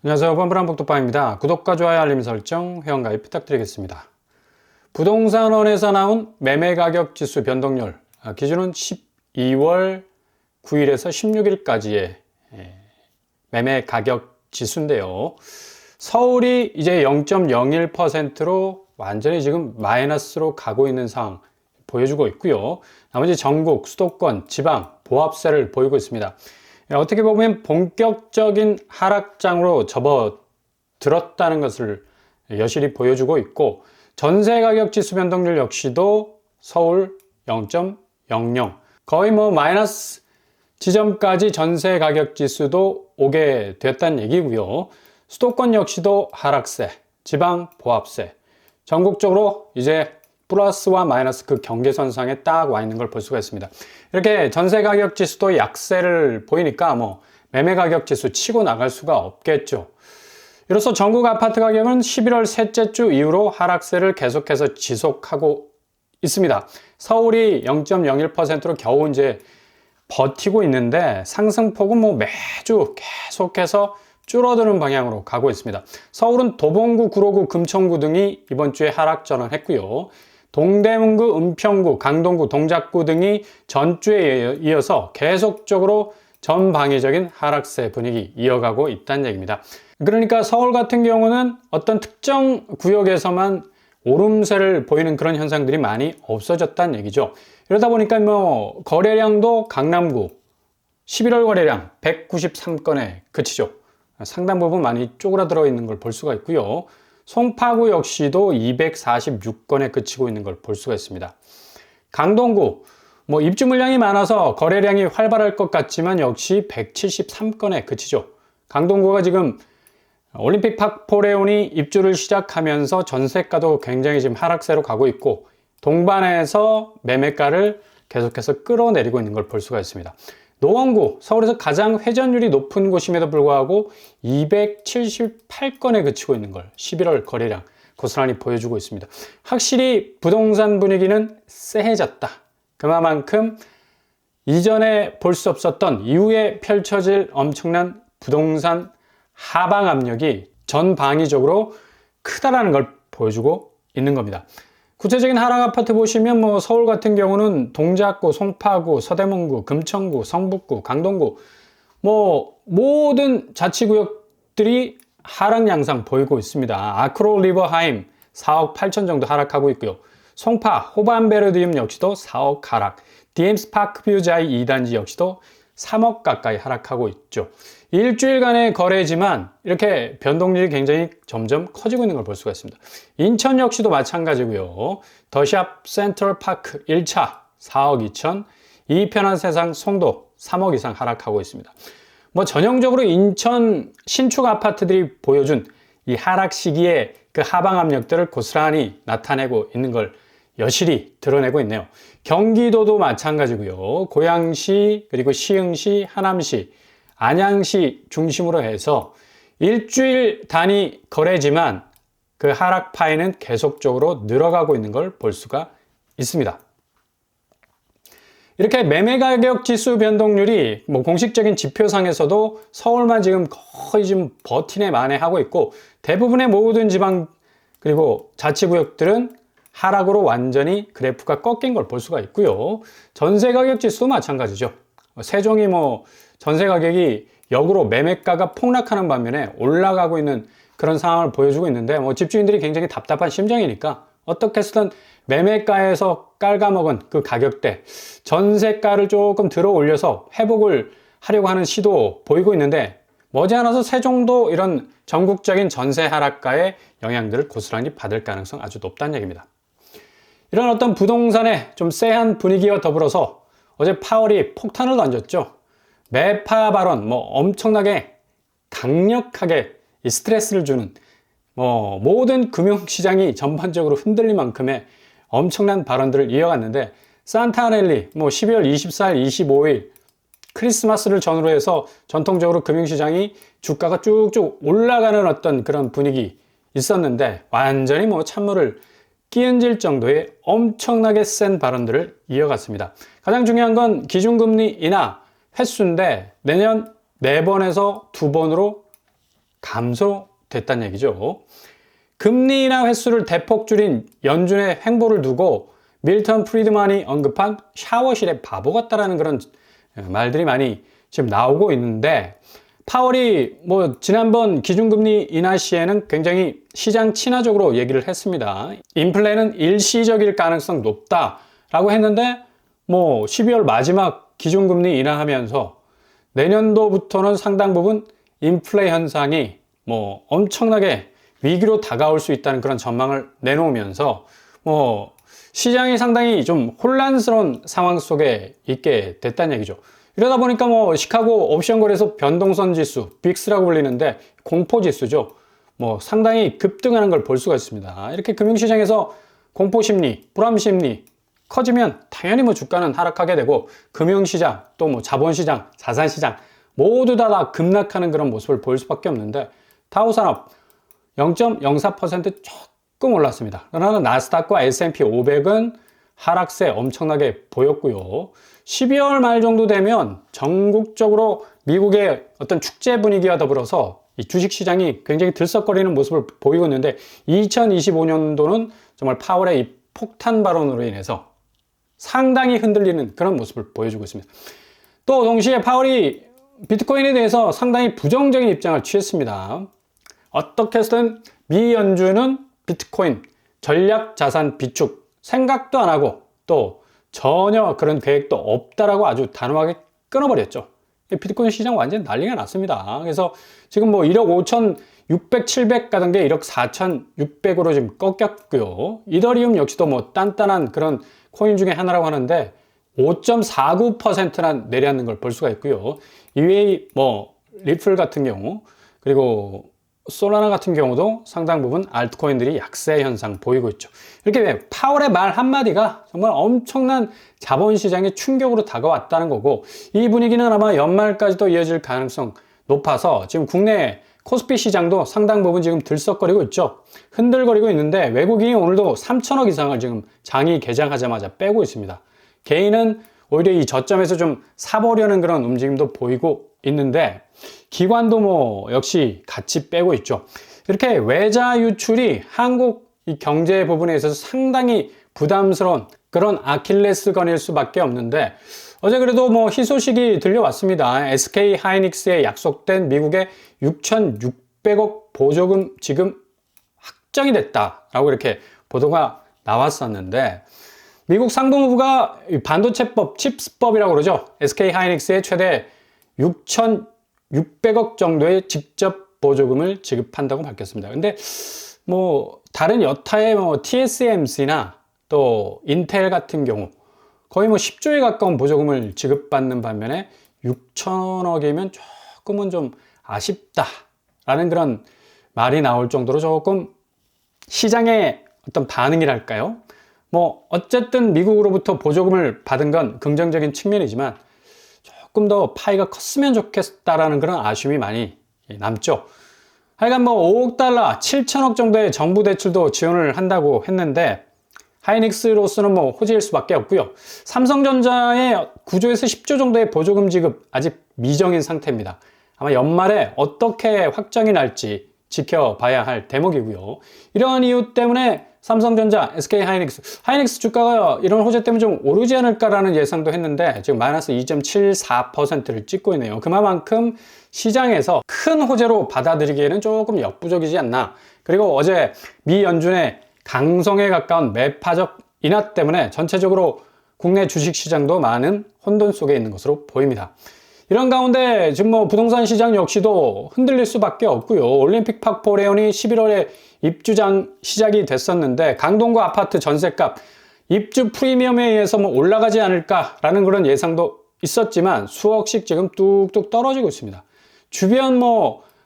안녕하세요. 번블한복덕방입니다. 구독과 좋아요, 알림 설정, 회원가입 부탁드리겠습니다. 부동산원에서 나온 매매가격지수 변동률 기준은 12월 9일에서 16일까지의 매매가격지수인데요. 서울이 이제 0.01%로 완전히 지금 마이너스로 가고 있는 상황 보여주고 있고요. 나머지 전국, 수도권, 지방, 보합세를 보이고 있습니다. 어떻게 보면 본격적인 하락장으로 접어들었다는 것을 여실히 보여주고 있고, 전세가격 지수 변동률 역시도 서울 0.00, 거의 마이너스 지점까지 전세가격 지수도 오게 되었다는 얘기고요. 수도권 역시도 하락세, 지방 보합세, 전국적으로 이제 플러스와 마이너스 그 경계선상에 딱 와 있는 걸 볼 수가 있습니다. 이렇게 전세가격 지수도 약세를 보이니까 매매 가격 지수 치고 나갈 수가 없겠죠. 이로써 전국 아파트 가격은 11월 셋째 주 이후로 하락세를 계속해서 지속하고 있습니다. 서울이 0.01%로 겨우 이제 버티고 있는데 상승폭은 매주 계속해서 줄어드는 방향으로 가고 있습니다. 서울은 도봉구, 구로구, 금천구 등이 이번 주에 하락 전환했고요. 동대문구, 은평구, 강동구, 동작구 등이 전주에 이어서 계속적으로 전방위적인 하락세 분위기 이어가고 있다는 얘기입니다. 그러니까 서울 같은 경우는 어떤 특정 구역에서만 오름세를 보이는 그런 현상들이 많이 없어졌다는 얘기죠. 이러다 보니까 거래량도 강남구 11월 거래량 193건에 그치죠. 상당 부분 많이 쪼그라들어 있는 걸 볼 수가 있고요. 송파구 역시도 246건에 그치고 있는 걸 볼 수가 있습니다. 강동구 입주 물량이 많아서 거래량이 활발할 것 같지만 역시 173건에 그치죠. 강동구가 지금 올림픽 파크포레온이 입주를 시작하면서 전세가도 굉장히 지금 하락세로 가고 있고, 동반해서 매매가를 계속해서 끌어내리고 있는 걸 볼 수가 있습니다. 노원구, 서울에서 가장 회전율이 높은 곳임에도 불구하고 278건에 그치고 있는 걸 11월 거래량 고스란히 보여주고 있습니다. 확실히 부동산 분위기는 쎄해졌다. 그만큼 이전에 볼 수 없었던 이후에 펼쳐질 엄청난 부동산 하방 압력이 전방위적으로 크다라는 걸 보여주고 있는 겁니다. 구체적인 하락 아파트 보시면 서울 같은 경우는 동작구, 송파구, 서대문구, 금천구, 성북구, 강동구 모든 자치구역들이 하락 양상 보이고 있습니다. 아크로 리버하임 4억 8천 정도 하락하고 있고요. 송파, 호반베르디움 역시도 4억 하락, DM스 파크뷰자이 2단지 역시도 3억 가까이 하락하고 있죠. 일주일간의 거래지만 이렇게 변동률이 굉장히 점점 커지고 있는 걸 볼 수가 있습니다. 인천 역시도 마찬가지고요. 더샵 센트럴파크 1차 4억 2천, 이편한 세상 송도 3억 이상 하락하고 있습니다. 전형적으로 인천 신축 아파트들이 보여준 이 하락 시기에 그 하방 압력들을 고스란히 나타내고 있는 걸 여실히 드러내고 있네요. 경기도도 마찬가지고요. 고양시, 그리고 시흥시, 하남시, 안양시 중심으로 해서 일주일 단위 거래지만 그 하락 파이는 계속적으로 늘어가고 있는 걸 볼 수가 있습니다. 이렇게 매매가격 지수 변동률이 공식적인 지표상에서도 서울만 지금 거의 지금 버티네 마네 하고 있고, 대부분의 모든 지방 그리고 자치구역들은 하락으로 완전히 그래프가 꺾인 걸 볼 수가 있고요. 전세가격 지수도 마찬가지죠. 세종이 전세 가격이 역으로 매매가가 폭락하는 반면에 올라가고 있는 그런 상황을 보여주고 있는데 집주인들이 굉장히 답답한 심정이니까 어떻게 해서든 매매가에서 깔아먹은 그 가격대 전세가를 조금 들어 올려서 회복을 하려고 하는 시도 보이고 있는데, 머지않아서 세종도 이런 전국적인 전세 하락가의 영향들을 고스란히 받을 가능성 아주 높다는 얘기입니다. 이런 어떤 부동산의 좀 쎄한 분위기와 더불어서 어제 파월이 폭탄을 던졌죠. 매파 발언, 엄청나게 강력하게 스트레스를 주는 모든 금융시장이 전반적으로 흔들릴 만큼의 엄청난 발언들을 이어갔는데, 산타넬리 12월 24일, 25일 크리스마스를 전후로 해서 전통적으로 금융시장이 주가가 쭉쭉 올라가는 어떤 그런 분위기 있었는데, 완전히 찬물을 끼얹을 정도의 엄청나게 센 발언들을 이어갔습니다. 가장 중요한 건 기준금리 인하 횟수인데 내년 4번에서 2번으로 감소됐다는 얘기죠. 금리 인하 횟수를 대폭 줄인 연준의 행보를 두고 밀턴 프리드만이 언급한 샤워실의 바보 같다라는 그런 말들이 많이 지금 나오고 있는데, 파월이 지난번 기준금리 인하 시에는 굉장히 시장 친화적으로 얘기를 했습니다. 인플레는 일시적일 가능성 높다라고 했는데 12월 마지막 기준금리 인하하면서 내년도부터는 상당 부분 인플레 현상이 엄청나게 위기로 다가올 수 있다는 그런 전망을 내놓으면서 시장이 상당히 좀 혼란스러운 상황 속에 있게 됐다는 얘기죠. 이러다 보니까 시카고 옵션 거래소 변동성 지수, 빅스라고 불리는데 공포 지수죠. 상당히 급등하는 걸 볼 수가 있습니다. 이렇게 금융시장에서 공포 심리, 불안 심리 커지면 당연히 주가는 하락하게 되고, 금융시장, 또 자본시장, 자산시장 모두 다 급락하는 그런 모습을 보일 수밖에 없는데, 다우산업 0.04% 조금 올랐습니다. 그러나 나스닥과 S&P 500은 하락세 엄청나게 보였고요. 12월 말 정도 되면 전국적으로 미국의 어떤 축제 분위기와 더불어서 이 주식시장이 굉장히 들썩거리는 모습을 보이고 있는데, 2025년도는 정말 파월의 이 폭탄 발언으로 인해서 상당히 흔들리는 그런 모습을 보여주고 있습니다. 또 동시에 파월이 비트코인에 대해서 상당히 부정적인 입장을 취했습니다. 어떻게 해서든 미 연준은 비트코인 전략 자산 비축 생각도 안 하고 또 전혀 그런 계획도 없다라고 아주 단호하게 끊어버렸죠. 비트코인 시장 완전 난리가 났습니다. 그래서 지금 1억 5,600, 700 가던 게 1억 4,600으로 지금 꺾였고요. 이더리움 역시도 단단한 그런 코인 중에 하나라고 하는데 5.49%나 내려앉는 걸 볼 수가 있고요. 이외에 리플 같은 경우, 그리고 솔라나 같은 경우도 상당 부분 알트코인들이 약세 현상 보이고 있죠. 이렇게 파월의 말 한마디가 정말 엄청난 자본시장의 충격으로 다가왔다는 거고, 이 분위기는 아마 연말까지도 이어질 가능성 높아서 지금 국내 코스피 시장도 상당 부분 지금 들썩거리고 있죠. 흔들거리고 있는데 외국인이 오늘도 3천억 이상을 지금 장이 개장하자마자 빼고 있습니다. 개인은 오히려 이 저점에서 좀 사보려는 그런 움직임도 보이고 있는데, 기관도 역시 같이 빼고 있죠. 이렇게 외자 유출이 한국 이 경제 부분에 있어서 상당히 부담스러운 그런 아킬레스건일 수밖에 없는데, 어제 그래도 희소식이 들려왔습니다. SK 하이닉스에 약속된 미국의 6,600억 보조금 지금 확정이 됐다라고 이렇게 보도가 나왔었는데, 미국 상무부가 반도체법, 칩스법이라고 그러죠. SK 하이닉스에 최대 6,600억 정도의 직접 보조금을 지급한다고 밝혔습니다. 근데 다른 여타의 TSMC나 또 인텔 같은 경우 거의 10조에 가까운 보조금을 지급받는 반면에 6천억이면 조금은 좀 아쉽다라는 그런 말이 나올 정도로 조금 시장의 어떤 반응이랄까요? 어쨌든 미국으로부터 보조금을 받은 건 긍정적인 측면이지만 조금 더 파이가 컸으면 좋겠다라는 그런 아쉬움이 많이 남죠. 하여간 5억 달러, 7천억 정도의 정부 대출도 지원을 한다고 했는데, 하이닉스로서는 호재일 수밖에 없고요. 삼성전자의 9조에서 10조 정도의 보조금 지급 아직 미정인 상태입니다. 아마 연말에 어떻게 확정이 날지 지켜봐야 할 대목이고요. 이러한 이유 때문에 삼성전자, SK 하이닉스 주가가 이런 호재 때문에 좀 오르지 않을까라는 예상도 했는데 지금 마이너스 2.74%를 찍고 있네요. 그만큼 시장에서 큰 호재로 받아들이기에는 조금 역부족이지 않나. 그리고 어제 미 연준의 강성에 가까운 매파적 인하 때문에 전체적으로 국내 주식시장도 많은 혼돈 속에 있는 것으로 보입니다. 이런 가운데 지금 부동산 시장 역시도 흔들릴 수밖에 없고요. 올림픽 파크 포레온이 11월에 입주장 시작이 됐었는데 강동구 아파트 전셋값 입주 프리미엄에 의해서 올라가지 않을까라는 그런 예상도 있었지만 수억씩 지금 뚝뚝 떨어지고 있습니다. 주변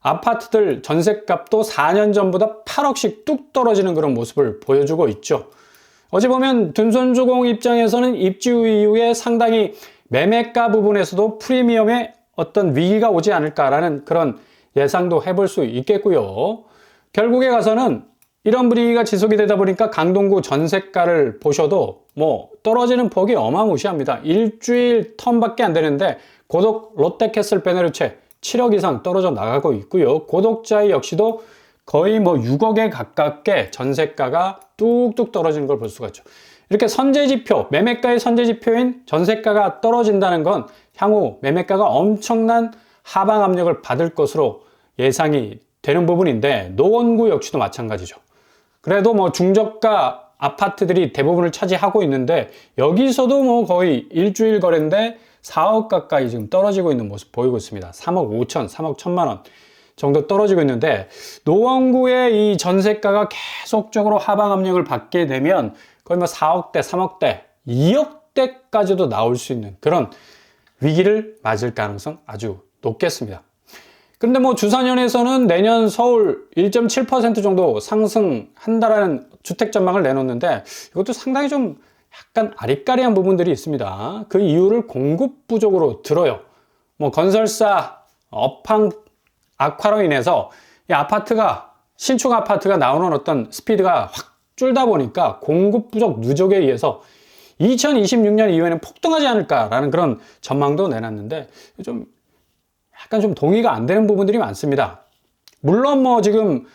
아파트들 전셋값도 4년 전보다 8억씩 뚝 떨어지는 그런 모습을 보여주고 있죠. 어제 보면 둔손주공 입장에서는 입주 이후에 상당히 매매가 부분에서도 프리미엄에 어떤 위기가 오지 않을까라는 그런 예상도 해볼 수 있겠고요. 결국에 가서는 이런 분위기가 지속이 되다 보니까 강동구 전세가를 보셔도 떨어지는 폭이 어마무시합니다. 일주일 텀밖에 안 되는데 고독 롯데캐슬 베네르체 7억 이상 떨어져 나가고 있고요. 고독자의 역시도 거의 뭐 6억에 가깝게 전세가가 뚝뚝 떨어지는 걸 볼 수가 있죠. 이렇게 선제지표, 매매가의 선제지표인 전세가가 떨어진다는 건 향후 매매가가 엄청난 하방 압력을 받을 것으로 예상이 되는 부분인데, 노원구 역시도 마찬가지죠. 그래도 뭐 중저가 아파트들이 대부분을 차지하고 있는데, 여기서도 뭐 거의 일주일 거래인데 4억 가까이 지금 떨어지고 있는 모습 보이고 있습니다. 3억 5천, 3억 1천만 원 정도 떨어지고 있는데, 노원구의 이 전세가가 계속적으로 하방 압력을 받게 되면 거의 뭐 4억대, 3억대, 2억대까지도 나올 수 있는 그런 위기를 맞을 가능성 아주 높겠습니다. 그런데 뭐 주산연에서는 내년 서울 1.7% 정도 상승한다라는 주택 전망을 내놓는데, 이것도 상당히 좀 약간 아리까리한 부분들이 있습니다. 그 이유를 공급 부족으로 들어요. 뭐 건설사 업황 악화로 인해서 이 아파트가, 신축 아파트가 나오는 어떤 스피드가 확 줄다 보니까 공급 부족 누적에 의해서 2026년 이후에는 폭등하지 않을까라는 그런 전망도 내놨는데, 좀 약간 좀 동의가 안 되는 부분들이 많습니다. 물론 뭐 지금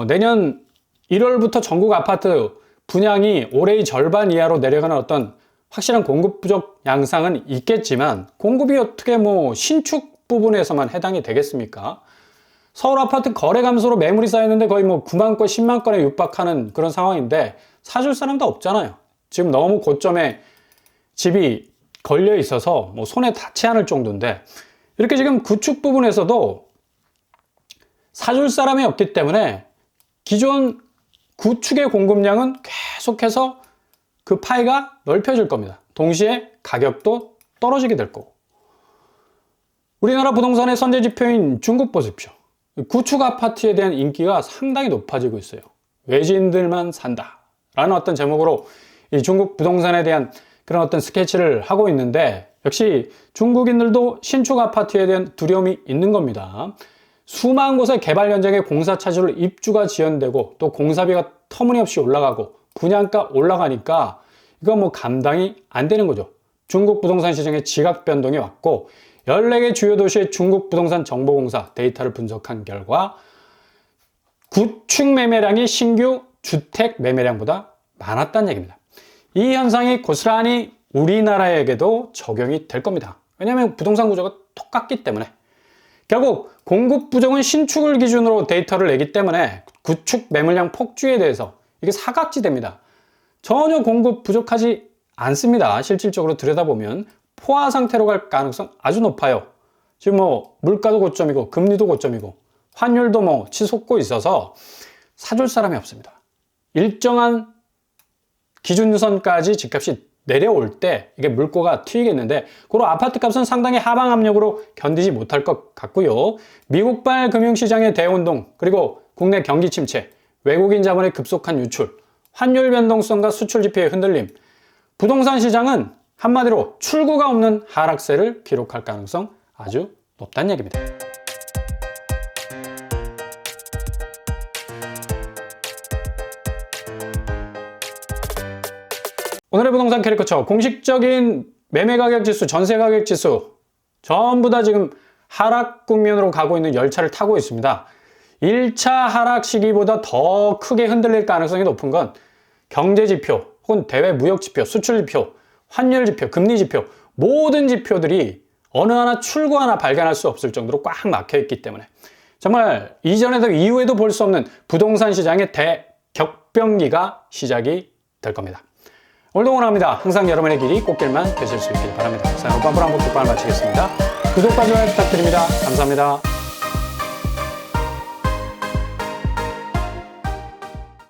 내년 1월부터 전국 아파트 분양이 올해의 절반 이하로 내려가는 어떤 확실한 공급 부족 양상은 있겠지만, 공급이 어떻게 뭐 신축 부분에서만 해당이 되겠습니까? 서울 아파트 거래 감소로 매물이 쌓이는데 거의 뭐 9만 건, 10만 건에 육박하는 그런 상황인데 사줄 사람도 없잖아요. 지금 너무 고점에 집이 걸려 있어서 뭐 손에 닿지 않을 정도인데, 이렇게 지금 구축 부분에서도 사줄 사람이 없기 때문에 기존 구축의 공급량은 계속해서 그 파이가 넓혀질 겁니다. 동시에 가격도 떨어지게 될 거고. 우리나라 부동산의 선제지표인 중국 보십시오. 구축 아파트에 대한 인기가 상당히 높아지고 있어요. 외지인들만 산다 라는 어떤 제목으로 이 중국 부동산에 대한 그런 어떤 스케치를 하고 있는데, 역시 중국인들도 신축 아파트에 대한 두려움이 있는 겁니다. 수만 곳의 개발 현장에 공사 차질로 입주가 지연되고 또 공사비가 터무니없이 올라가고 분양가 올라가니까 이건 뭐 감당이 안 되는 거죠. 중국 부동산 시장에 지각 변동이 왔고, 14개 주요 도시의 중국 부동산 정보공사 데이터를 분석한 결과 구축 매매량이 신규 주택 매매량보다 많았다는 얘기입니다. 이 현상이 고스란히 우리나라에게도 적용이 될 겁니다. 왜냐하면 부동산 구조가 똑같기 때문에. 결국 공급 부족은 신축을 기준으로 데이터를 내기 때문에 구축 매물량 폭주에 대해서 이게 사각지대입니다. 전혀 공급 부족하지 않습니다. 실질적으로 들여다보면 포화 상태로 갈 가능성 아주 높아요. 지금 뭐 물가도 고점이고 금리도 고점이고 환율도 뭐 치솟고 있어서 사줄 사람이 없습니다. 일정한 기준선까지 집값이 내려올 때 이게 물꼬가 튀겠는데, 그런 아파트 값은 상당히 하방 압력으로 견디지 못할 것 같고요. 미국발 금융시장의 대운동, 그리고 국내 경기 침체, 외국인 자본의 급속한 유출, 환율 변동성과 수출 지표의 흔들림, 부동산 시장은 한마디로 출구가 없는 하락세를 기록할 가능성 아주 높다는 얘기입니다. 오늘의 부동산 캐리커처, 공식적인 매매가격 지수, 전세가격 지수 전부 다 지금 하락 국면으로 가고 있는 열차를 타고 있습니다. 1차 하락 시기보다 더 크게 흔들릴 가능성이 높은 건 경제지표, 혹은 대외 무역지표, 수출지표, 환율지표, 금리지표, 모든 지표들이 어느 하나 출구 하나 발견할 수 없을 정도로 꽉 막혀있기 때문에 정말 이전에도 이후에도 볼 수 없는 부동산 시장의 대격변기가 시작이 될 겁니다. 오늘도 응원합니다. 항상 여러분의 길이 꽃길만 되실 수 있길 바랍니다. 자, 오빠 불안복 특방을 마치겠습니다. 구독과 좋아요 부탁드립니다. 감사합니다.